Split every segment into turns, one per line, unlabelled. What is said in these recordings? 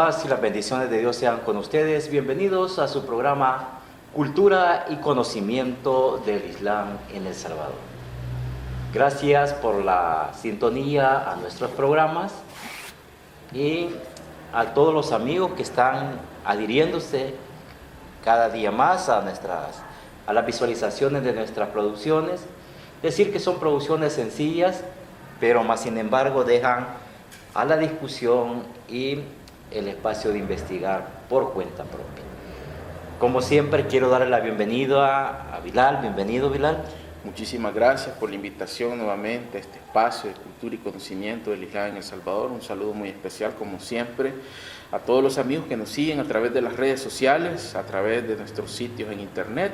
paz y las bendiciones de Dios sean con ustedes. Bienvenidos a su programa Cultura y Conocimiento del Islam en El Salvador. Gracias por la sintonía a nuestros programas y a todos los amigos que están adhiriéndose cada día más a las visualizaciones de nuestras producciones. Decir que son producciones sencillas, pero más sin embargo dejan a la discusión y el espacio de investigar por cuenta propia. Como siempre, quiero darle la bienvenida a Bilal. Bienvenido, Bilal.
Muchísimas gracias por la invitación nuevamente a este espacio de cultura y conocimiento del Islam en El Salvador. Un saludo muy especial, como siempre, a todos los amigos que nos siguen a través de las redes sociales, a través de nuestros sitios en internet.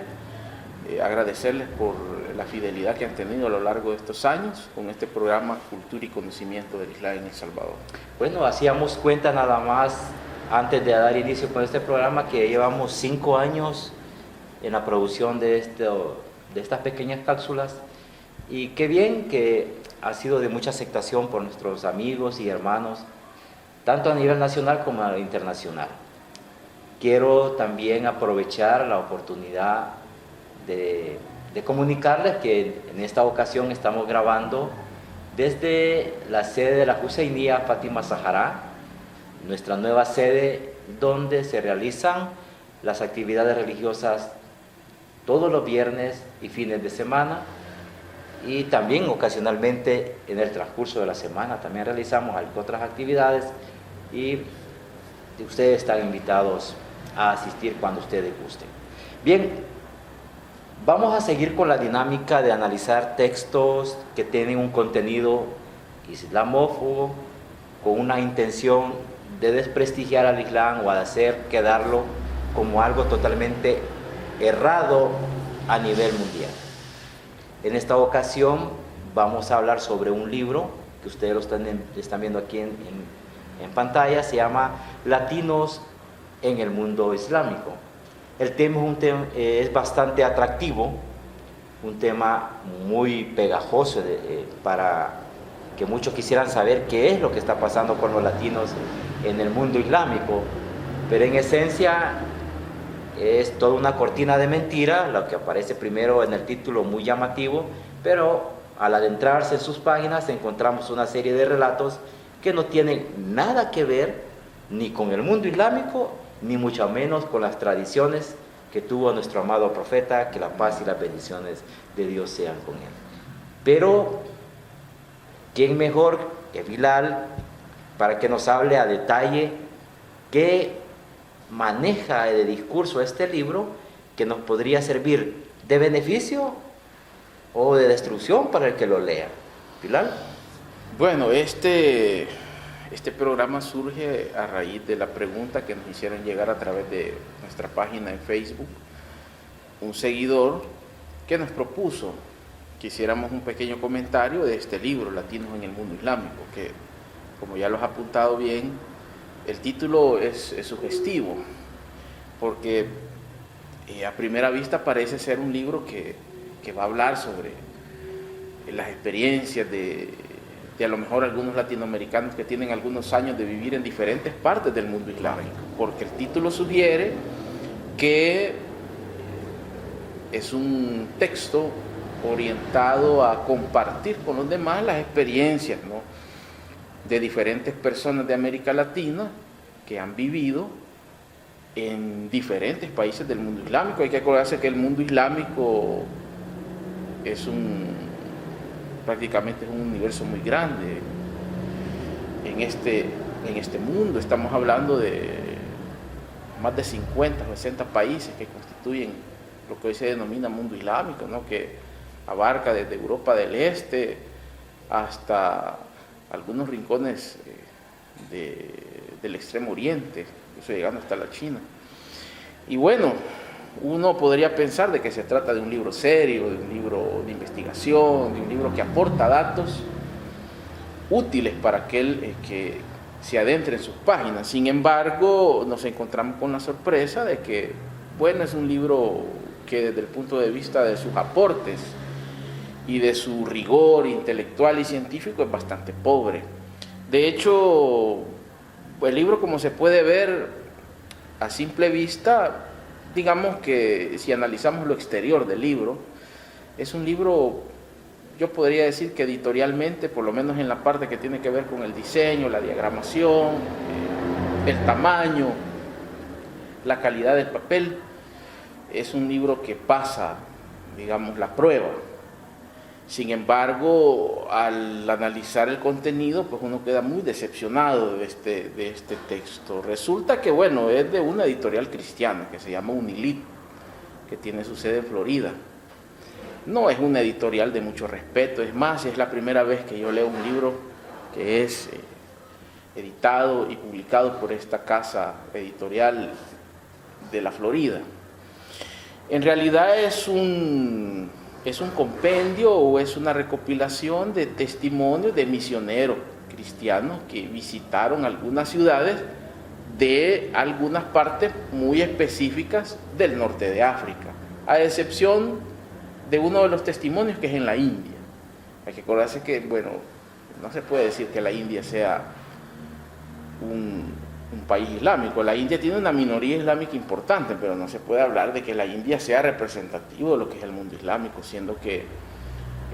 Agradecerles por la fidelidad que han tenido a lo largo de estos años con este programa Cultura y Conocimiento del Islam en El Salvador.
Bueno, hacíamos cuenta nada más antes de dar inicio con este programa que llevamos 5 años en la producción de estas pequeñas cápsulas, y qué bien que ha sido de mucha aceptación por nuestros amigos y hermanos, tanto a nivel nacional como a nivel internacional. Quiero también aprovechar la oportunidad de comunicarles que en esta ocasión estamos grabando desde la sede de la Husainía Fátima Zahara, nuestra nueva sede donde se realizan las actividades religiosas todos los viernes y fines de semana, y también ocasionalmente en el transcurso de la semana también realizamos otras actividades, y ustedes están invitados a asistir cuando ustedes gusten. Bien, vamos a seguir con la dinámica de analizar textos que tienen un contenido islamófobo con una intención de desprestigiar al Islam o de hacer quedarlo como algo totalmente errado a nivel mundial. En esta ocasión vamos a hablar sobre un libro que ustedes lo están viendo aquí en pantalla. Se llama Latinos en el Mundo Islámico. El tema es bastante atractivo, un tema muy pegajoso para que muchos quisieran saber qué es lo que está pasando con los latinos en el mundo islámico, pero en esencia es toda una cortina de mentira, lo que aparece primero en el título muy llamativo, pero al adentrarse en sus páginas encontramos una serie de relatos que no tienen nada que ver ni con el mundo islámico, ni mucho menos con las tradiciones que tuvo nuestro amado profeta, que la paz y las bendiciones de Dios sean con él. Pero, ¿quién mejor que Bilal para que nos hable a detalle qué maneja de discurso este libro que nos podría servir de beneficio o de destrucción para el que lo lea? Bilal.
Bueno, este programa surge a raíz de la pregunta que nos hicieron llegar a través de nuestra página en Facebook. Un seguidor que nos propuso que hiciéramos un pequeño comentario de este libro, Latinos en el Mundo Islámico, que, como ya lo has apuntado bien, el título es sugestivo, porque a primera vista parece ser un libro que va a hablar sobre las experiencias de a lo mejor algunos latinoamericanos que tienen algunos años de vivir en diferentes partes del mundo islámico, porque el título sugiere que es un texto orientado a compartir con los demás las experiencias, ¿no?, de diferentes personas de América Latina que han vivido en diferentes países del mundo islámico. Hay que acordarse que el mundo islámico prácticamente es un universo muy grande en este mundo. Estamos hablando de más de 50 o 60 países que constituyen lo que hoy se denomina mundo islámico, ¿no?, que abarca desde Europa del Este hasta algunos rincones del Extremo Oriente, incluso llegando hasta la China. Y bueno, uno podría pensar de que se trata de un libro serio, de un libro de investigación, de un libro que aporta datos útiles para aquel que se adentre en sus páginas. Sin embargo, nos encontramos con la sorpresa de que, bueno, es un libro que desde el punto de vista de sus aportes y de su rigor intelectual y científico es bastante pobre. De hecho, el libro, como se puede ver a simple vista, digamos que si analizamos lo exterior del libro, es un libro, yo podría decir que editorialmente, por lo menos en la parte que tiene que ver con el diseño, la diagramación, el tamaño, la calidad del papel, es un libro que pasa, digamos, la prueba. Sin embargo, al analizar el contenido, pues uno queda muy decepcionado de este texto. Resulta que, bueno, es de una editorial cristiana que se llama Unilit, que tiene su sede en Florida. No es una editorial de mucho respeto, es más, es la primera vez que yo leo un libro que es editado y publicado por esta casa editorial de la Florida. En realidad es un compendio o es una recopilación de testimonios de misioneros cristianos que visitaron algunas ciudades de algunas partes muy específicas del norte de África, a excepción de uno de los testimonios que es en la India. Hay que acordarse que, bueno, no se puede decir que la India sea un país islámico. La India tiene una minoría islámica importante, pero no se puede hablar de que la India sea representativo de lo que es el mundo islámico, siendo que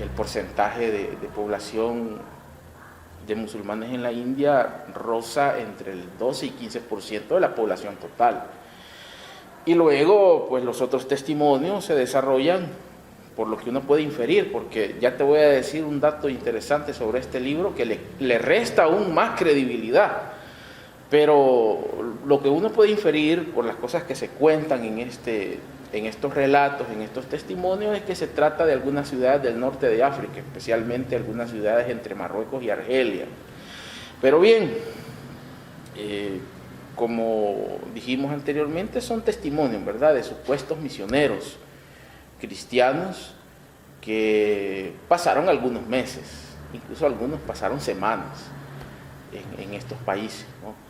el porcentaje de población de musulmanes en la India roza entre el 12 y 15% de la población total. Y luego, pues los otros testimonios se desarrollan por lo que uno puede inferir, porque ya te voy a decir un dato interesante sobre este libro que le resta aún más credibilidad. Pero lo que uno puede inferir por las cosas que se cuentan en estos relatos, en estos testimonios, es que se trata de algunas ciudades del norte de África, especialmente algunas ciudades entre Marruecos y Argelia. Pero bien, como dijimos anteriormente, son testimonios, ¿verdad?, de supuestos misioneros cristianos que pasaron algunos meses, incluso algunos pasaron semanas en estos países, ¿no?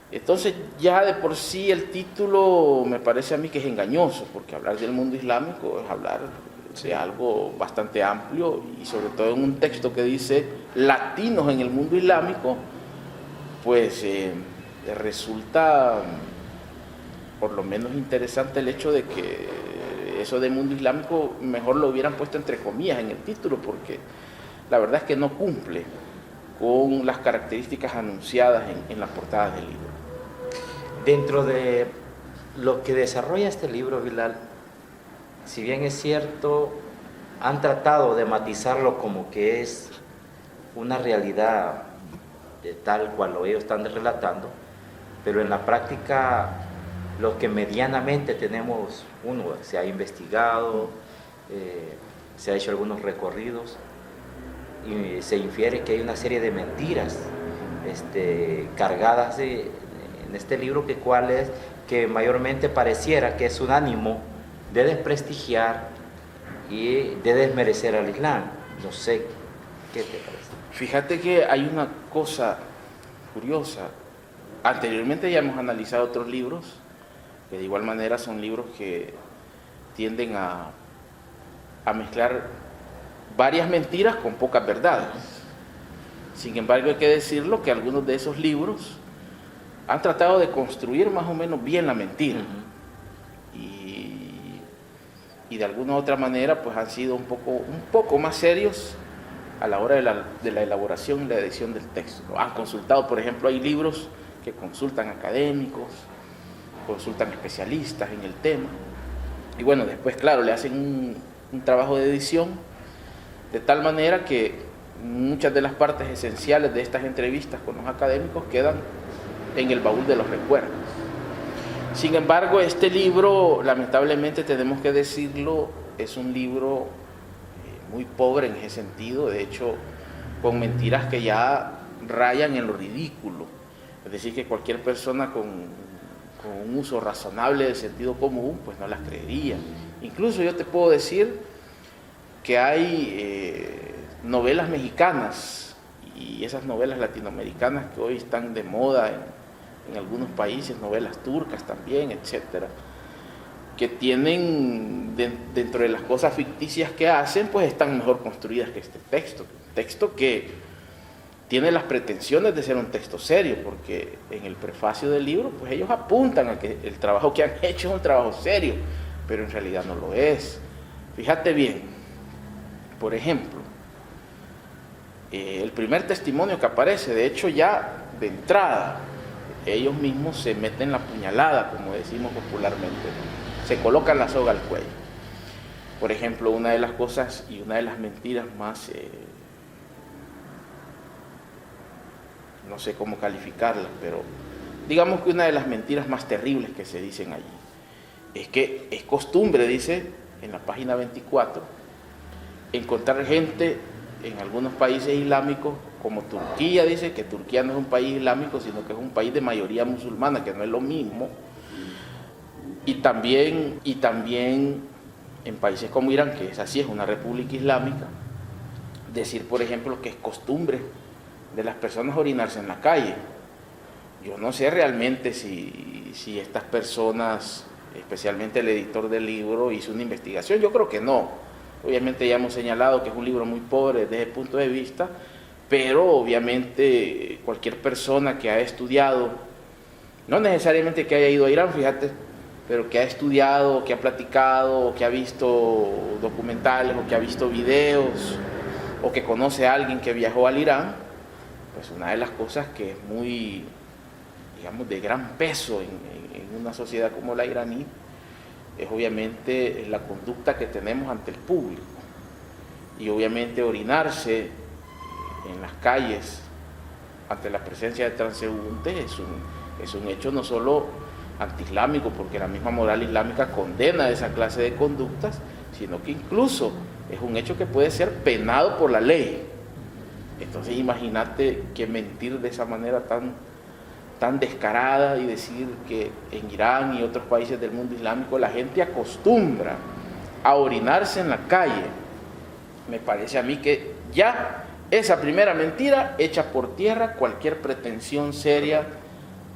Entonces ya de por sí el título me parece a mí que es engañoso, porque hablar del mundo islámico es hablar de algo bastante amplio, y sobre todo en un texto que dice latinos en el mundo islámico, pues resulta por lo menos interesante el hecho de que eso de mundo islámico mejor lo hubieran puesto entre comillas en el título, porque la verdad es que no cumple con las características anunciadas en la portada del libro.
Dentro de lo que desarrolla este libro, Bilal, si bien es cierto, han tratado de matizarlo como que es una realidad de tal cual lo ellos están relatando, pero en la práctica lo que medianamente tenemos, se ha investigado, se ha hecho algunos recorridos y se infiere que hay una serie de mentiras cargadas en este libro, que mayormente pareciera que es un ánimo de desprestigiar y de desmerecer al Islam. No sé, ¿qué te parece?
Fíjate que hay una cosa curiosa. Anteriormente ya hemos analizado otros libros que de igual manera son libros que tienden a mezclar varias mentiras con pocas verdades. Sin embargo, hay que decirlo que algunos de esos libros han tratado de construir más o menos bien la mentira. Y de alguna u otra manera pues han sido un poco más serios a la hora de la elaboración y la edición del texto. Han consultado, por ejemplo, hay libros que consultan académicos, consultan especialistas en el tema, y bueno, después claro, le hacen un trabajo de edición de tal manera que muchas de las partes esenciales de estas entrevistas con los académicos quedan en el baúl de los recuerdos. Sin embargo, este libro, lamentablemente tenemos que decirlo, es un libro muy pobre en ese sentido, de hecho, con mentiras que ya rayan en lo ridículo. Es decir, que cualquier persona con un uso razonable del sentido común, pues no las creería. Incluso yo te puedo decir que hay novelas mexicanas y esas novelas latinoamericanas que hoy están de moda en algunos países, novelas turcas también, etcétera, que tienen dentro de las cosas ficticias que hacen, pues están mejor construidas que este texto. Un texto que tiene las pretensiones de ser un texto serio, porque en el prefacio del libro, pues ellos apuntan a que el trabajo que han hecho es un trabajo serio, pero en realidad no lo es. Fíjate bien, por ejemplo, el primer testimonio que aparece, de hecho ya de entrada, ellos mismos se meten la puñalada, como decimos popularmente, se colocan la soga al cuello. Por ejemplo, una de las cosas y una de las mentiras más, no sé cómo calificarlas, pero digamos que una de las mentiras más terribles que se dicen allí es que es costumbre, dice en la página 24, encontrar gente en algunos países islámicos, como Turquía, dice que Turquía no es un país islámico, sino que es un país de mayoría musulmana, que no es lo mismo, y también en países como Irán, que es así, es una república islámica, decir, por ejemplo, que es costumbre de las personas orinarse en la calle. Yo no sé realmente si estas personas, especialmente el editor del libro, hizo una investigación. Yo creo que no. Obviamente ya hemos señalado que es un libro muy pobre desde ese punto de vista, pero obviamente cualquier persona que ha estudiado, no necesariamente que haya ido a Irán, fíjate, pero que ha estudiado, que ha platicado, que ha visto documentales, o que ha visto videos, o que conoce a alguien que viajó al Irán, pues una de las cosas que es muy, digamos, de gran peso en una sociedad como la iraní, es obviamente la conducta que tenemos ante el público. Y obviamente orinarse en las calles ante la presencia de transeúntes es un hecho no solo antiislámico, porque la misma moral islámica condena esa clase de conductas, sino que incluso es un hecho que puede ser penado por la ley. Entonces imagínate que mentir de esa manera tan descarada y decir que en Irán y otros países del mundo islámico la gente acostumbra a orinarse en la calle, me parece a mí que ya esa primera mentira echa por tierra cualquier pretensión seria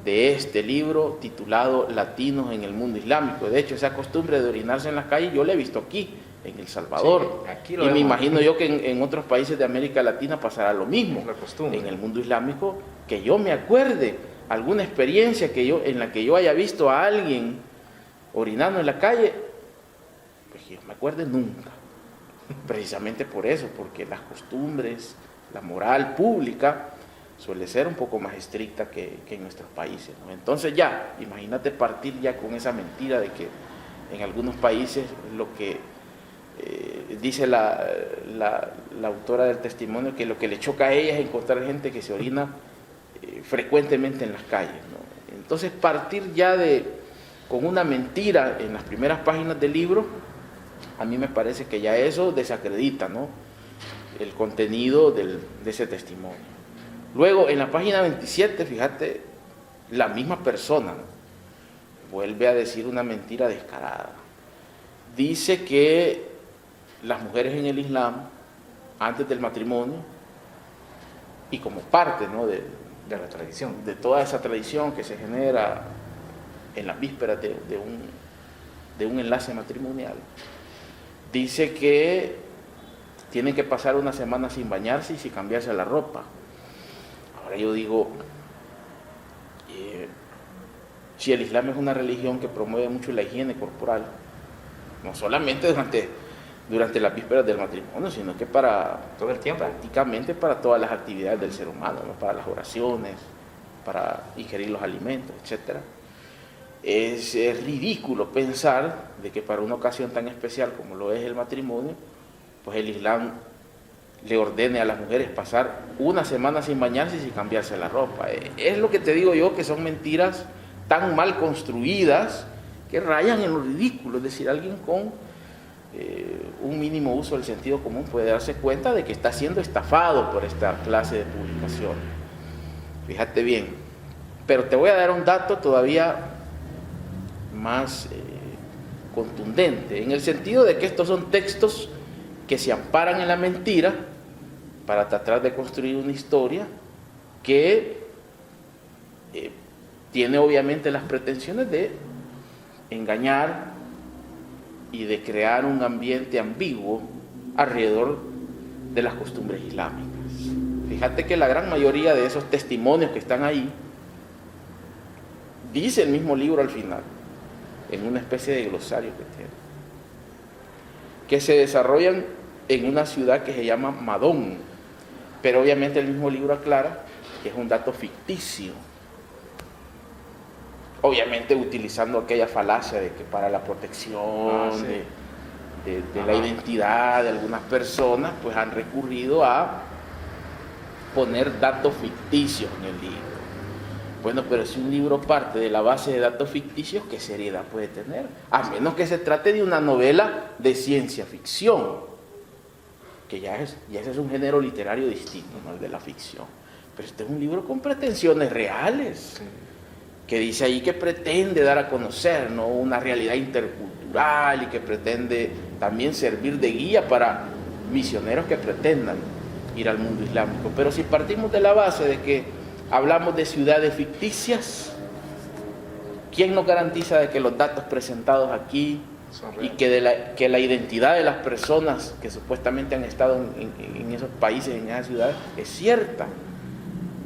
de este libro titulado Latinos en el mundo islámico. De hecho, esa costumbre de orinarse en la calle yo la he visto aquí, en El Salvador, sí, aquí y me imagino yo que en otros países de América Latina pasará lo mismo. En el mundo islámico, que yo me acuerde alguna experiencia en la que yo haya visto a alguien orinando en la calle, pues yo me acuerde nunca. Precisamente por eso, porque las costumbres, la moral pública suele ser un poco más estricta que en nuestros países, ¿no? Entonces ya, imagínate partir ya con esa mentira de que en algunos países lo que dice la autora del testimonio, que lo que le choca a ella es encontrar gente que se orina frecuentemente en las calles, ¿no? Entonces partir ya con una mentira en las primeras páginas del libro, a mí me parece que ya eso desacredita, ¿no?, el contenido de ese testimonio. Luego, en la página 27, fíjate, la misma persona, ¿no?, vuelve a decir una mentira descarada. Dice que las mujeres en el Islam, antes del matrimonio, y como parte, ¿no?, de la tradición, de toda esa tradición que se genera en las vísperas de un enlace matrimonial, dice que tienen que pasar una semana sin bañarse y sin cambiarse la ropa. Ahora yo digo, si el Islam es una religión que promueve mucho la higiene corporal, no solamente durante las vísperas del matrimonio, sino que para todo el tiempo, prácticamente para todas las actividades del ser humano, ¿no?, para las oraciones, para ingerir los alimentos, etc. Es ridículo pensar de que para una ocasión tan especial como lo es el matrimonio, pues el Islam le ordene a las mujeres pasar una semana sin bañarse y sin cambiarse la ropa. Es lo que te digo yo, que son mentiras tan mal construidas que rayan en lo ridículo. Es decir, alguien con un mínimo uso del sentido común puede darse cuenta de que está siendo estafado por esta clase de publicación. Fíjate bien, pero te voy a dar un dato todavía más contundente, en el sentido de que estos son textos que se amparan en la mentira para tratar de construir una historia que tiene obviamente las pretensiones de engañar y de crear un ambiente ambiguo alrededor de las costumbres islámicas. Fíjate que la gran mayoría de esos testimonios que están ahí, dice el mismo libro al final, en una especie de glosario que tiene, que se desarrollan en una ciudad que se llama Madón, pero obviamente el mismo libro aclara que es un dato ficticio, obviamente utilizando aquella falacia de que para la protección
sí.
de la identidad de algunas personas, pues han recurrido a poner datos ficticios en el libro. Bueno, pero si un libro parte de la base de datos ficticios, ¿qué seriedad puede tener? A menos que se trate de una novela de ciencia ficción, que ya ese es un género literario distinto, ¿no? El de la ficción. Pero este es un libro con pretensiones reales, sí, que dice ahí que pretende dar a conocer, ¿no?, una realidad intercultural y que pretende también servir de guía para misioneros que pretendan ir al mundo islámico. Pero si partimos de la base de que hablamos de ciudades ficticias, ¿quién nos garantiza de que los datos presentados aquí y que la identidad de las personas que supuestamente han estado en esos países, en esas ciudades, es cierta?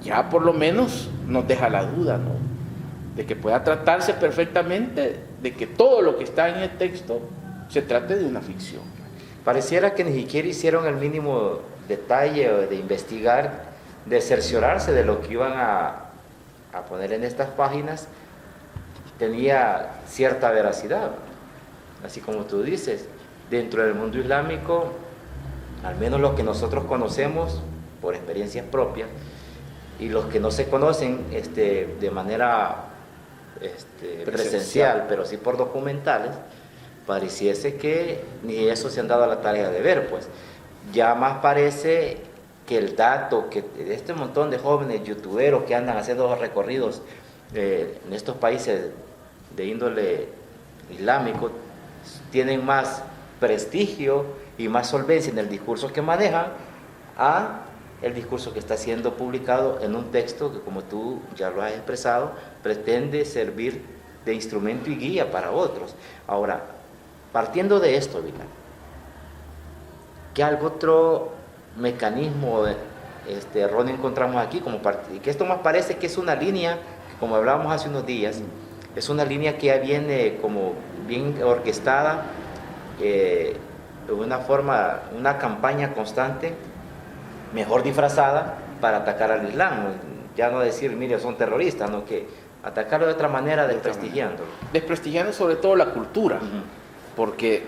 Ya por lo menos nos deja la duda, ¿no?, de que pueda tratarse perfectamente de que todo lo que está en el texto se trate de una ficción.
Pareciera que ni siquiera hicieron el mínimo detalle de investigar, de cerciorarse de lo que iban a poner en estas páginas tenía cierta veracidad. Así como tú dices, dentro del mundo islámico, al menos los que nosotros conocemos por experiencias propias y los que no se conocen de manera presencial, pero sí por documentales, pareciese que ni eso se han dado a la tarea de ver, pues. Ya más parece que el dato que de este montón de jóvenes youtuberos que andan haciendo los recorridos en estos países de índole islámico tienen más prestigio y más solvencia en el discurso que manejan a el discurso que está siendo publicado en un texto que, como tú ya lo has expresado, pretende servir de instrumento y guía para otros. Ahora, partiendo de esto, Villar, ¿qué algún otro mecanismo erróneo encontramos aquí? Que esto más parece que es una línea, como hablábamos hace unos días, es una línea que ya viene como bien orquestada, de una forma, una campaña constante, mejor disfrazada, para atacar al Islam. Ya no decir, mire, son terroristas, no, que atacarlo de otra manera, desprestigiándolo.
Desprestigiando sobre todo la cultura, porque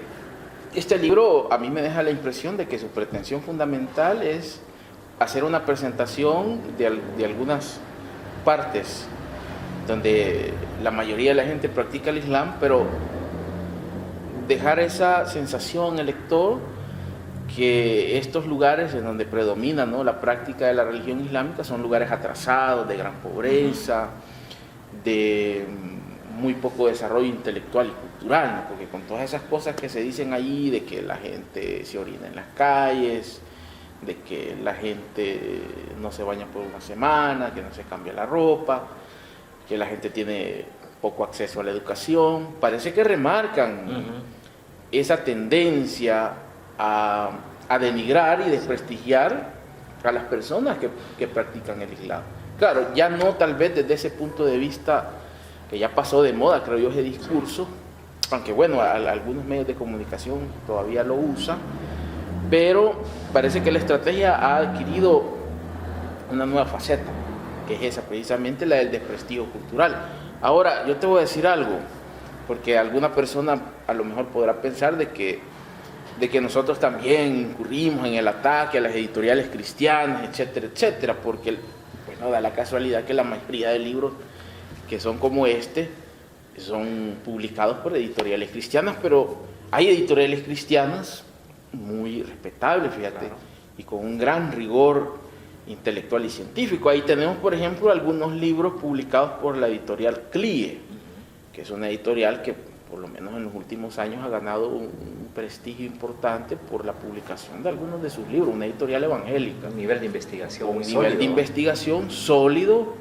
este libro a mí me deja la impresión de que su pretensión fundamental es hacer una presentación de algunas partes donde la mayoría de la gente practica el Islam, pero dejar esa sensación en el lector que estos lugares en donde predomina, ¿no?, la práctica de la religión islámica son lugares atrasados, de gran pobreza, de muy poco desarrollo intelectual y cultural, ¿no?, porque con todas esas cosas que se dicen ahí, de que la gente se orina en las calles, de que la gente no se baña por una semana, que no se cambia la ropa, que la gente tiene poco acceso a la educación, parece que remarcan esa tendencia a denigrar y desprestigiar a las personas que practican el Islam. Claro, ya no tal vez desde ese punto de vista que ya pasó de moda, creo yo, ese discurso, aunque bueno, algunos medios de comunicación todavía lo usan, pero parece que la estrategia ha adquirido una nueva faceta, que es esa, precisamente la del desprestigio cultural. Ahora, yo te voy a decir algo, porque alguna persona a lo mejor podrá pensar de que nosotros también incurrimos en el ataque a las editoriales cristianas, etcétera, etcétera, porque, bueno, da la casualidad que la mayoría de libros que son como son publicados por editoriales cristianas, pero hay editoriales cristianas muy respetables, fíjate, claro, y con un gran rigor intelectual y científico. Ahí tenemos, por ejemplo, algunos libros publicados por la editorial CLIE, que es una editorial que por lo menos en los últimos años ha ganado un prestigio importante por la publicación de algunos de sus libros, una editorial evangélica.
Un nivel de investigación muy
sólido. Un nivel de investigación sólido,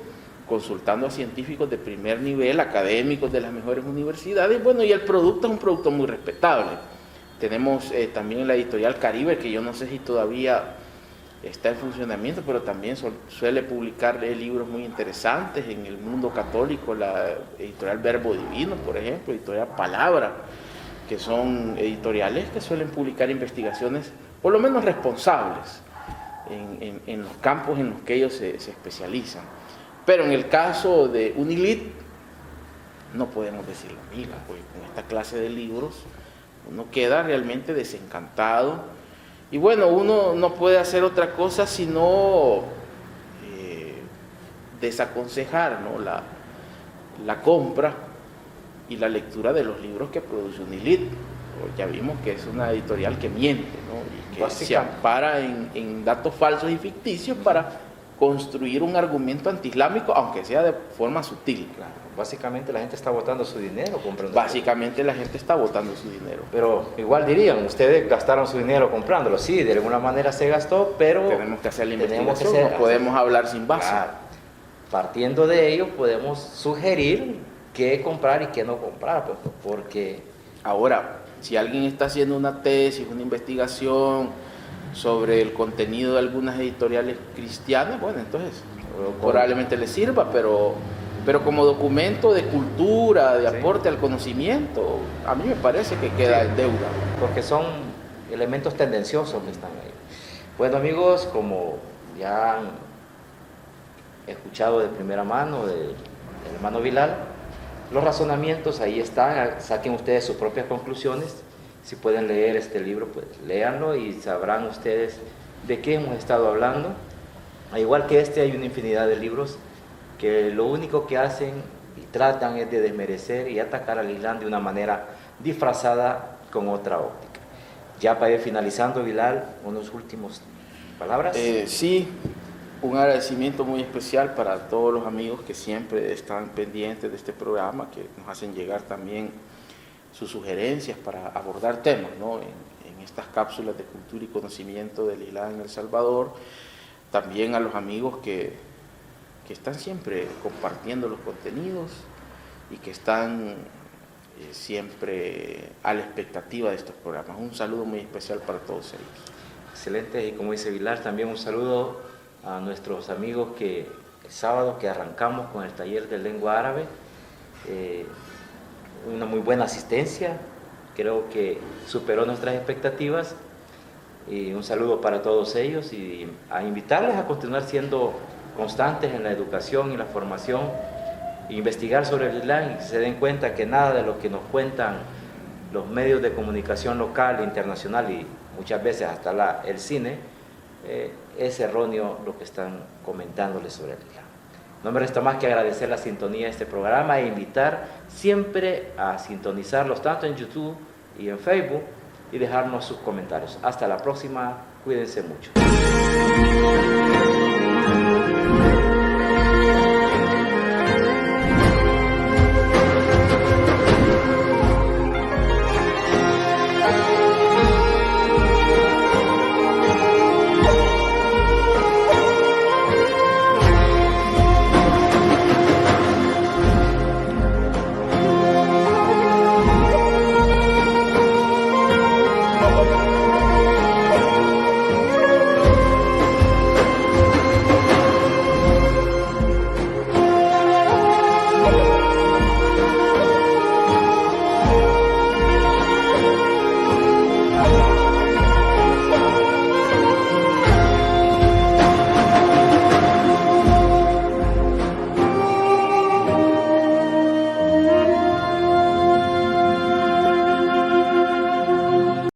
consultando a científicos de primer nivel, académicos de las mejores universidades. Bueno, y el producto es un producto muy respetable. Tenemos también la editorial Caribe, que yo no sé si todavía está en funcionamiento, pero también suele publicar libros muy interesantes en el mundo católico, la editorial Verbo Divino, por ejemplo, editorial Palabra, que son editoriales que suelen publicar investigaciones, por lo menos responsables, en los campos en los que ellos se especializan. Pero en el caso de Unilit, no podemos decir lo mismo, pues con esta clase de libros uno queda realmente desencantado. Y bueno, uno no puede hacer otra cosa sino desaconsejar, ¿no?, la compra y la lectura de los libros que produce Unilit. Ya vimos que es una editorial que miente, ¿no?, y que se ampara en datos falsos y ficticios para construir un argumento antiislámico, aunque sea de forma sutil.
Claro. Básicamente la gente está botando su dinero comprando.
Básicamente la gente está botando su dinero.
Pero igual dirían, ustedes gastaron su dinero comprándolo. Sí, de alguna manera se gastó, pero
tenemos que hacer la investigación, no podemos hablar sin base.
Claro. Partiendo de ello, podemos sugerir qué comprar y qué no comprar, pues, porque...
Ahora, si alguien está haciendo una tesis, una investigación sobre el contenido de algunas editoriales cristianas, bueno, entonces probablemente le sirva, pero como documento de cultura, de aporte al conocimiento, a mí me parece que queda en deuda.
Porque son elementos tendenciosos que están ahí. Bueno, amigos, como ya han escuchado de primera mano del hermano Bilal, los razonamientos ahí están, saquen ustedes sus propias conclusiones. Si pueden leer este libro, pues léanlo y sabrán ustedes de qué hemos estado hablando. Al igual que hay una infinidad de libros que lo único que hacen y tratan es de desmerecer y atacar al Islam de una manera disfrazada con otra óptica. Ya para ir finalizando, Bilal, unas últimas palabras.
Sí, un agradecimiento muy especial para todos los amigos que siempre están pendientes de este programa, que nos hacen llegar también sus sugerencias para abordar temas, ¿no?, en estas cápsulas de cultura y conocimiento del Islam en El Salvador. También a los amigos que están siempre compartiendo los contenidos y que están siempre a la expectativa de estos programas. Un saludo muy especial para todos ellos.
Excelente, y como dice Bilal, también un saludo a nuestros amigos que el sábado que arrancamos con el taller de lengua árabe, una muy buena asistencia, creo que superó nuestras expectativas, y un saludo para todos ellos y a invitarles a continuar siendo constantes en la educación y la formación, investigar sobre el Islam y que se den cuenta que nada de lo que nos cuentan los medios de comunicación local, internacional y muchas veces hasta el cine, es erróneo lo que están comentándoles sobre el Islam. No me resta más que agradecer la sintonía de este programa e invitar siempre a sintonizarlos tanto en YouTube y en Facebook y dejarnos sus comentarios. Hasta la próxima, cuídense mucho.